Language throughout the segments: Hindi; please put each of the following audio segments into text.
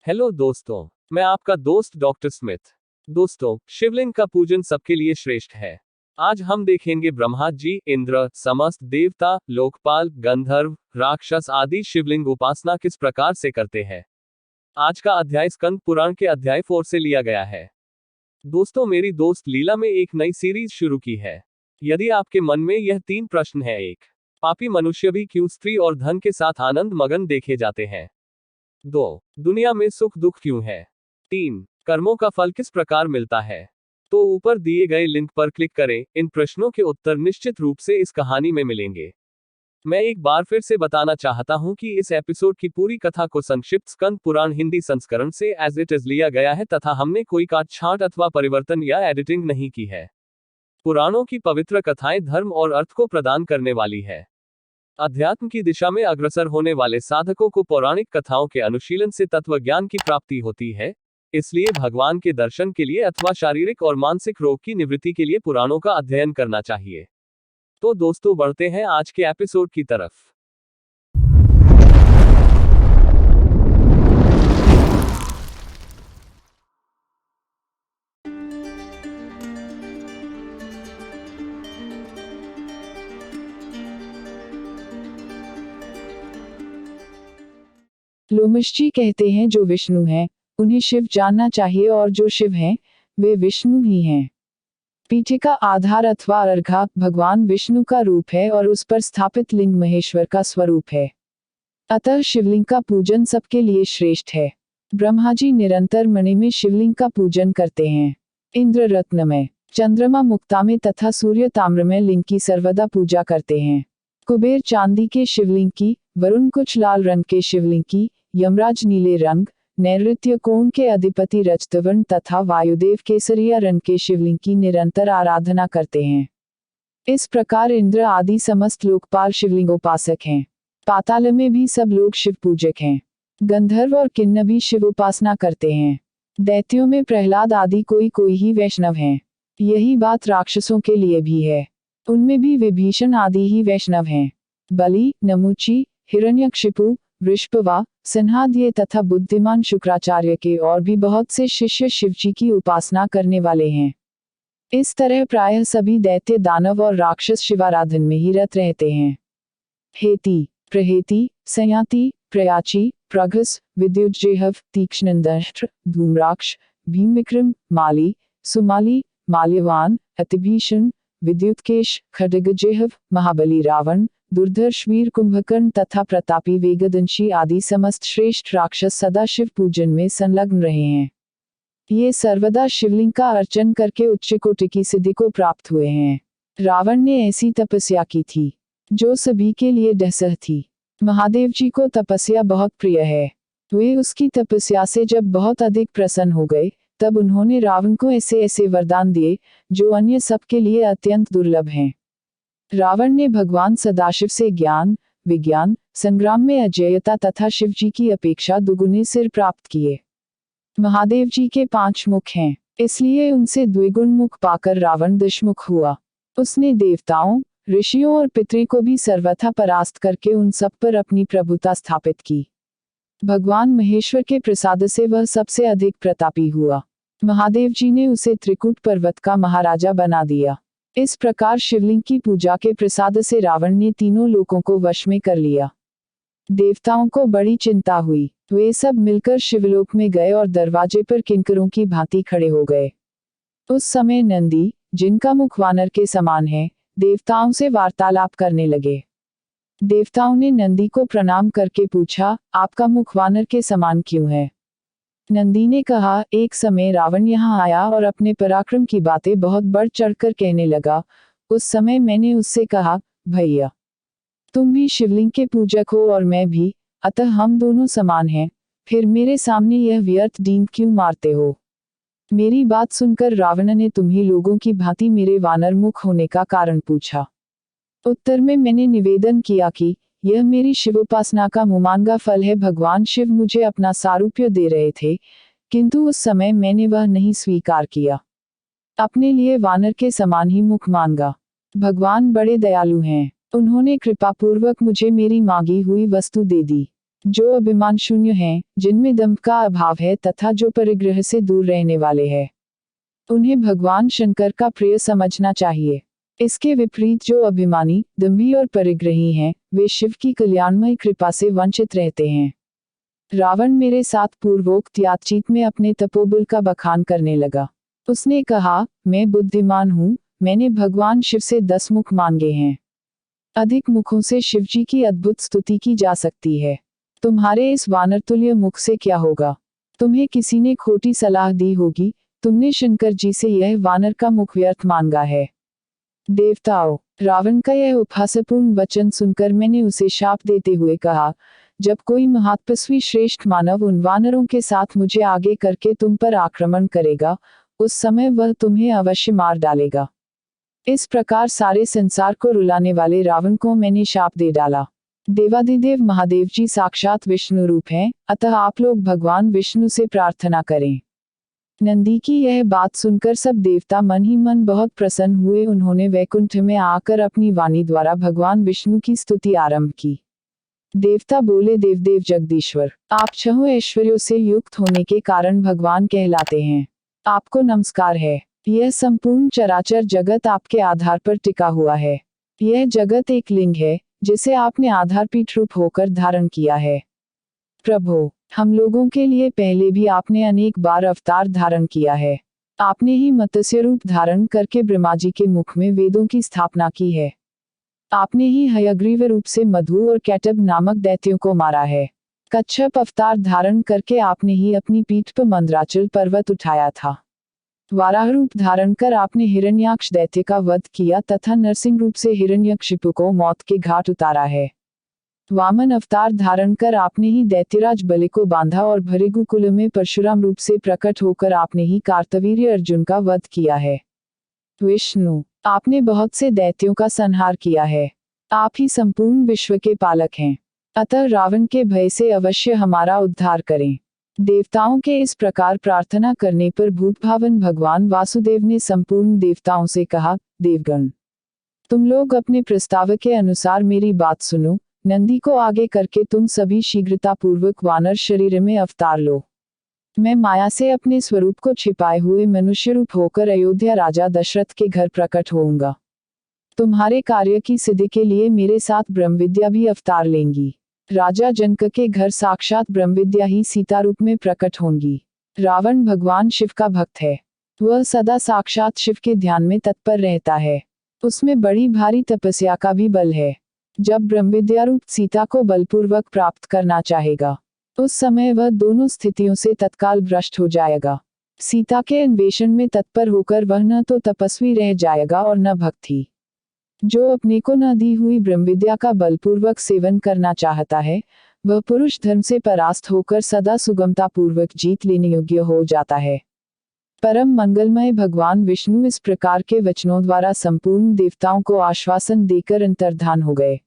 हेलो दोस्तों, मैं आपका दोस्त डॉक्टर स्मिथ। दोस्तों, शिवलिंग का पूजन सबके लिए श्रेष्ठ है। आज हम देखेंगे ब्रह्मा जी, इंद्र, समस्त देवता, लोकपाल, गंधर्व, राक्षस आदि शिवलिंग उपासना किस प्रकार से करते हैं। आज का अध्याय स्कंद पुराण के अध्याय 4 से लिया गया है। दोस्तों, मेरी दोस्त लीला में एक नई सीरीज शुरू की है। यदि आपके मन में यह 3 प्रश्न है, 1, पापी मनुष्य भी क्यों स्त्री और धन के साथ आनंद मगन देखे जाते हैं। 2, दुनिया में सुख दुख क्यों है। 3, कर्मों का फल किस प्रकार मिलता है। तो ऊपर दिए गए लिंक पर क्लिक करें। इन प्रश्नों के उत्तर निश्चित रूप से इस कहानी में मिलेंगे। मैं एक बार फिर से बताना चाहता हूं कि इस एपिसोड की पूरी कथा को संक्षिप्त स्कंद पुराण हिंदी संस्करण से एज इट इज लिया गया है तथा हमने कोई काट छांट अथवा परिवर्तन या एडिटिंग नहीं की है। पुराणों की पवित्र कथाएं धर्म और अर्थ को प्रदान करने वाली है। अध्यात्म की दिशा में अग्रसर होने वाले साधकों को पौराणिक कथाओं के अनुशीलन से तत्व ज्ञान की प्राप्ति होती है। इसलिए भगवान के दर्शन के लिए अथवा शारीरिक और मानसिक रोग की निवृत्ति के लिए पुराणों का अध्ययन करना चाहिए। तो दोस्तों, बढ़ते हैं आज के एपिसोड की तरफ। लोमश जी कहते हैं जो विष्णु हैं, उन्हें शिव जानना चाहिए और जो शिव हैं, वे विष्णु ही हैं। पीठे का आधार अथवा अर्घा भगवान विष्णु का रूप है और उस पर स्थापित लिंग महेश्वर का स्वरूप है। अतः शिवलिंग का पूजन सबके लिए श्रेष्ठ है। ब्रह्मा जी निरंतर मणि में शिवलिंग का पूजन करते हैं। इंद्र रत्न में, चंद्रमा मुक्ता में तथा सूर्य ताम्र में लिंग की सर्वदा पूजा करते हैं। कुबेर चांदी के शिवलिंग की, वरुण कुछ लाल रंग के शिवलिंग की, यमराज नीले रंग, नैऋत्य कोण के अधिपति रजतवर्ण तथा वायुदेव केसरिया रंग के शिवलिंग की निरंतर आराधना करते हैं। इस प्रकार इंद्र आदि समस्त लोकपाल शिवलिंगोपासक हैं। पाताल में भी सब लोग शिव पूजक हैं। गंधर्व और किन्नर भी शिव उपासना करते हैं। दैत्यों में प्रहलाद आदि कोई कोई ही वैष्णव हैं। यही बात राक्षसों के लिए भी है। उनमें भी विभीषण आदि ही वैष्णव हैं। बलि, नमुची, हिरण्यकशिपु, वृषभवा, सिंहाद्य तथा बुद्धिमान शुक्राचार्य के और भी बहुत से शिष्य शिवजी की उपासना करने वाले हैं। इस तरह प्रायः सभी दैत्य दानव और राक्षस शिवाराधन में ही रत रहते हैं। हेति, प्रहेति, संयाति, प्रयाची, प्रघस, विद्युज्जेहव, तीक्ष्णदंष्ट्र, धूम्राक्ष, भीमविक्रम, माली, सुमाली, माल्यवान, अतिभीषण, विद्युत्केश, खड्गजेहव, महाबली रावण, दुर्धर्ष वीर कुंभकर्ण तथा प्रतापी वेगदंशी आदि समस्त श्रेष्ठ राक्षस सदा शिव पूजन में संलग्न रहे हैं। ये सर्वदा शिवलिंग का अर्चन करके उच्च कोटि की सिद्धि को प्राप्त हुए हैं। रावण ने ऐसी तपस्या की थी जो सभी के लिए डसह थी। महादेव जी को तपस्या बहुत प्रिय है। वे उसकी तपस्या से जब बहुत अधिक प्रसन्न हो गए, तब उन्होंने रावण को ऐसे ऐसे वरदान दिए जो अन्य सबके लिए अत्यंत दुर्लभ हैं। रावण ने भगवान सदाशिव से ज्ञान, विज्ञान, संग्राम में अजेयता तथा शिवजी की अपेक्षा दुगुने सिर प्राप्त किए। महादेव जी के 5 मुख हैं, इसलिए उनसे द्विगुण मुख पाकर रावण दशमुख हुआ। उसने देवताओं, ऋषियों और पितरों को भी सर्वथा परास्त करके उन सब पर अपनी प्रभुता स्थापित की। भगवान महेश्वर के प्रसाद से वह सबसे अधिक प्रतापी हुआ। महादेव जी ने उसे त्रिकुट पर्वत का महाराजा बना दिया। इस प्रकार शिवलिंग की पूजा के प्रसाद से रावण ने तीनों लोकों को वश में कर लिया। देवताओं को बड़ी चिंता हुई। वे सब मिलकर शिवलोक में गए और दरवाजे पर किंकरों की भांति खड़े हो गए। उस समय नंदी, जिनका मुख वानर के समान है, देवताओं से वार्तालाप करने लगे। देवताओं ने नंदी को प्रणाम करके पूछा, आपका मुख वानर के समान क्यों है। नंदी ने कहा, एक समय रावण यहाँ आया और अपने पराक्रम की बातें बहुत बढ़ चढ़कर कहने लगा। उस समय मैंने उससे कहा, भैया तुम भी शिवलिंग के पूजक हो और मैं भी, अतः हम दोनों समान हैं, फिर मेरे सामने यह व्यर्थ डींग क्यों मारते हो। मेरी बात सुनकर रावण ने तुम्ही लोगों की भांति मेरे वानर मुख होने का कारण पूछा। उत्तर में मैंने निवेदन किया कि यह मेरी शिवोपासना का मुमांगा फल है। भगवान शिव मुझे अपना सारूप्य दे रहे थे, किंतु उस समय मैंने वह नहीं स्वीकार किया। अपने लिए वानर के समान ही मुख मांगा। भगवान बड़े दयालु हैं। उन्होंने कृपापूर्वक मुझे मेरी मांगी हुई वस्तु दे दी। जो अभिमान शून्य हैं, जिनमें दंभ का अभाव है तथा जो परिग्रह से दूर रहने वाले हैं, उन्हें भगवान शंकर का प्रिय समझना चाहिए। इसके विपरीत जो अभिमानी, दंभी और परिग्रही हैं, वे शिव की कल्याणमय कृपा से वंचित रहते हैं। रावण मेरे साथ पूर्वोक्त बातचीत में अपने तपोबल का बखान करने लगा। उसने कहा, मैं बुद्धिमान हूँ, मैंने भगवान शिव से 10 मुख मांगे हैं। अधिक मुखों से शिवजी की अद्भुत स्तुति की जा सकती है। तुम्हारे इस वानरतुल्य मुख से क्या होगा? तुम्हें किसी ने खोटी सलाह दी होगी, तुमने शंकर जी से यह वानर का मुख व्यर्थ मांगा है। देवताओं, रावण का यह उपहासपूर्ण वचन सुनकर मैंने उसे शाप देते हुए कहा, जब कोई महातपस्वी श्रेष्ठ मानव उन वानरों के साथ मुझे आगे करके तुम पर आक्रमण करेगा, उस समय वह तुम्हें अवश्य मार डालेगा। इस प्रकार सारे संसार को रुलाने वाले रावण को मैंने शाप दे डाला। देवादिदेव महादेव जी साक्षात विष्णु रूप हैं, अतः आप लोग भगवान विष्णु से प्रार्थना करें। नंदी की यह बात सुनकर सब देवता मन ही मन बहुत प्रसन्न हुए। उन्होंने वैकुंठ में आकर अपनी वाणी द्वारा भगवान विष्णु की स्तुति आरंभ की। देवता बोले, देवदेव जगदीश्वर, आप छहों ऐश्वर्यों से युक्त होने के कारण भगवान कहलाते हैं। आपको नमस्कार है। यह संपूर्ण चराचर जगत आपके आधार पर टिका हुआ है। यह जगत एक लिंग है, जिसे आपने आधारपीठ रूप होकर धारण किया है। प्रभु, हम लोगों के लिए पहले भी आपने अनेक बार अवतार धारण किया है। आपने ही मत्स्य रूप धारण करके ब्रह्मा जी के मुख में वेदों की स्थापना की है। आपने ही हयग्रीव रूप से मधु और कैटब नामक दैत्यों को मारा है। कच्छप अवतार धारण करके आपने ही अपनी पीठ पर मंदराचल पर्वत उठाया था। वाराह रूप धारण कर आपने हिरण्याक्ष दैत्य का वध किया तथा नरसिंह रूप से हिरण्यकशिपु को मौत के घाट उतारा है। वामन अवतार धारण कर आपने ही दैत्यराज बलि को बांधा और भृगु कुल में परशुराम रूप से प्रकट होकर आपने ही कार्तवीर्य अर्जुन का वध किया है। विष्णु, आपने बहुत से दैत्यों का संहार किया है। आप ही संपूर्ण विश्व के पालक हैं, अतः रावण के भय से अवश्य हमारा उद्धार करें। देवताओं के इस प्रकार प्रार्थना करने पर भूतभावन भगवान वासुदेव ने संपूर्ण देवताओं से कहा, देवगण, तुम लोग अपने प्रस्ताव के अनुसार मेरी बात सुनो। नंदी को आगे करके तुम सभी शीघ्रता पूर्वक वानर शरीर में अवतार लो। मैं माया से अपने स्वरूप को छिपाए हुए मनुष्य रूप होकर अयोध्या राजा दशरथ के घर प्रकट होऊंगा। तुम्हारे कार्य की सिद्धि के लिए मेरे साथ ब्रह्मविद्या भी अवतार लेंगी। राजा जनक के घर साक्षात ब्रह्मविद्या ही सीता रूप में प्रकट होंगी। रावण भगवान शिव का भक्त है। वह सदा साक्षात शिव के ध्यान में तत्पर रहता है। उसमें बड़ी भारी तपस्या का भी बल है। जब ब्रह्मविद्या रूप सीता को बलपूर्वक प्राप्त करना चाहेगा, उस समय वह दोनों स्थितियों से तत्काल भ्रष्ट हो जाएगा। सीता के अन्वेषण में तत्पर होकर वह न तो तपस्वी रह जाएगा और न भक्ति। जो अपने को न दी हुई ब्रह्मविद्या का बलपूर्वक सेवन करना चाहता है, वह पुरुष धर्म से परास्त होकर सदा सुगमता पूर्वक जीत लेने योग्य हो जाता है। परम मंगलमय भगवान विष्णु इस प्रकार के वचनों द्वारा संपूर्ण देवताओं को आश्वासन देकर अंतर्धान हो गए।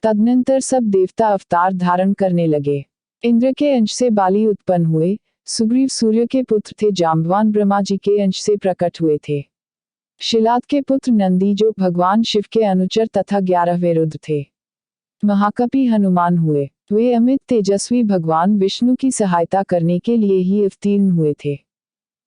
तदनंतर सब देवता अवतार धारण करने लगे। इंद्र के अंश से बाली उत्पन्न हुए। सुग्रीव सूर्य के पुत्र थे। जाम्बवान ब्रह्मा जी के अंश से प्रकट हुए थे। शिलाद के पुत्र नंदी जो भगवान शिव के अनुचर तथा 11वें रुद्र थे। महाकपि हनुमान हुए। वे अमित तेजस्वी भगवान विष्णु की सहायता करने के लिए ही अवतीर्ण हुए थे।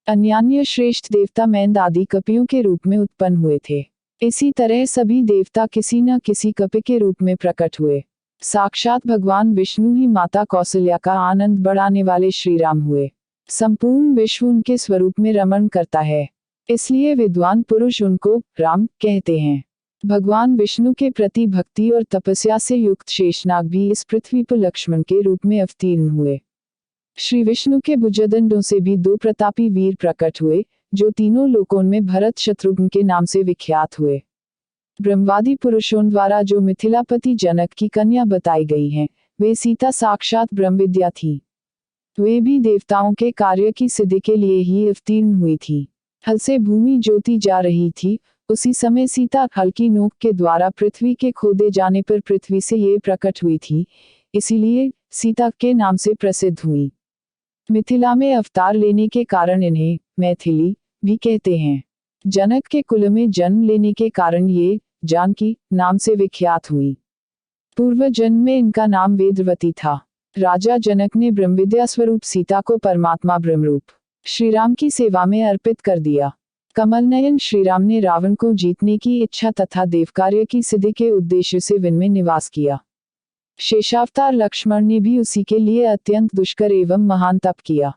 अन्यान्य श्रेष्ठ देवता मैंद आदि कपियों के रूप में उत्पन्न हुए थे। इसी तरह सभी देवता किसी न किसी कपि के रूप में प्रकट हुए। साक्षात भगवान विष्णु ही माता कौसल्या का आनंद बढ़ाने वाले श्री राम हुए। संपूर्ण विश्व उनके स्वरूप में रमण करता है, इसलिए विद्वान पुरुष उनको राम कहते हैं। भगवान विष्णु के प्रति भक्ति और तपस्या से युक्त शेषनाग भी इस पृथ्वी पर लक्ष्मण के रूप में अवतीर्ण हुए। श्री विष्णु के भुजदंडों से भी 2 प्रतापी वीर प्रकट हुए, जो तीनों लोकों में भरत शत्रुघ्न के नाम से विख्यात हुए। ब्रह्मवादी पुरुषों द्वारा जो मिथिलापति जनक की कन्या बताई गई हैं, वे सीता साक्षात ब्रह्मविद्या थी। वे भी देवताओं के कार्य की सिद्धि के लिए ही अवतीर्ण हुई थी। हल से भूमि जोती जा रही थी, उसी समय सीता हल की नोक के द्वारा पृथ्वी के खोदे जाने पर पृथ्वी से ये प्रकट हुई थी, इसीलिए सीता के नाम से प्रसिद्ध हुई। मिथिला में अवतार लेने के कारण इन्हें मैथिली भी कहते हैं। जनक के कुल में जन्म लेने के कारण ये जानकी नाम से विख्यात हुई। पूर्व जन्म में इनका नाम वेदवती था। राजा जनक ने ब्रह्मविद्या स्वरूप सीता को परमात्मा ब्रह्मरूप श्रीराम की सेवा में अर्पित कर दिया। कमल नयन श्रीराम ने रावण को जीतने की इच्छा तथा देवकार्य की सिद्धि के उद्देश्य से वन में निवास किया। शेषावतार लक्ष्मण ने भी उसी के लिए अत्यंत दुष्कर एवं महान तप किया।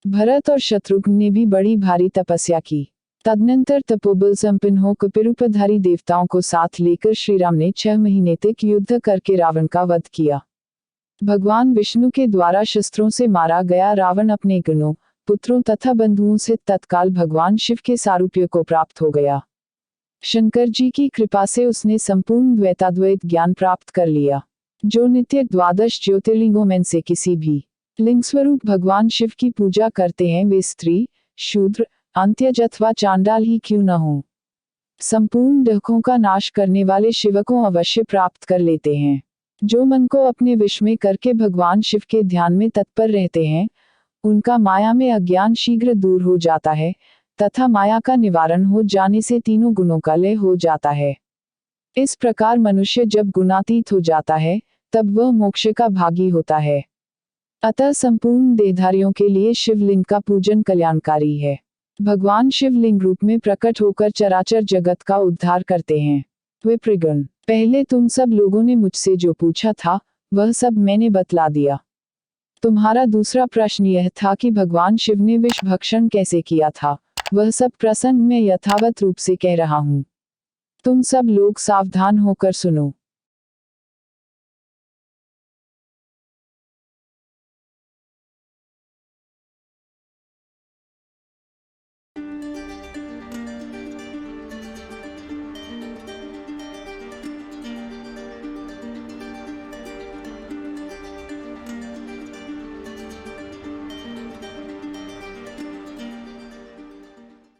भरत और शत्रुघ्न ने भी बड़ी भारी तपस्या की। तदनंतर तपोबल संपन्न हो कपिरूपधारी देवताओं को साथ लेकर श्रीराम ने 6 महीने तक युद्ध करके रावण का वध किया। भगवान विष्णु के द्वारा शस्त्रों से मारा गया रावण अपने गणों, पुत्रों तथा बंधुओं से तत्काल भगवान शिव के सारूप्य को प्राप्त हो गया। शंकर जी की कृपा से उसने संपूर्ण द्वैताद्वैत ज्ञान प्राप्त कर लिया, जो नित्य 12 ज्योतिर्लिंगों में से किसी भी लिंग स्वरूप भगवान शिव की पूजा करते हैं, वे स्त्री, शूद्र, अंत्यज अथवा चांडाल ही क्यों न हो, संपूर्ण दुखों का नाश करने वाले शिव को अवश्य प्राप्त कर लेते हैं। जो मन को अपने विष में करके भगवान शिव के ध्यान में तत्पर रहते हैं, उनका माया में अज्ञान शीघ्र दूर हो जाता है तथा माया का निवारण हो जाने से तीनों गुणों का लय हो जाता है। इस प्रकार मनुष्य जब गुणातीत हो जाता है, तब वह मोक्ष का भागी होता है। अतः संपूर्ण देहधारियों के लिए शिवलिंग का पूजन कल्याणकारी है। भगवान शिवलिंग रूप में प्रकट होकर चराचर जगत का उद्धार करते हैं। विप्रगण, पहले तुम सब लोगों ने मुझसे जो पूछा था, वह सब मैंने बतला दिया। तुम्हारा दूसरा प्रश्न यह था कि भगवान शिव ने विष भक्षण कैसे किया था, वह सब प्रसंग में यथावत रूप से कह रहा हूँ। तुम सब लोग सावधान होकर सुनो।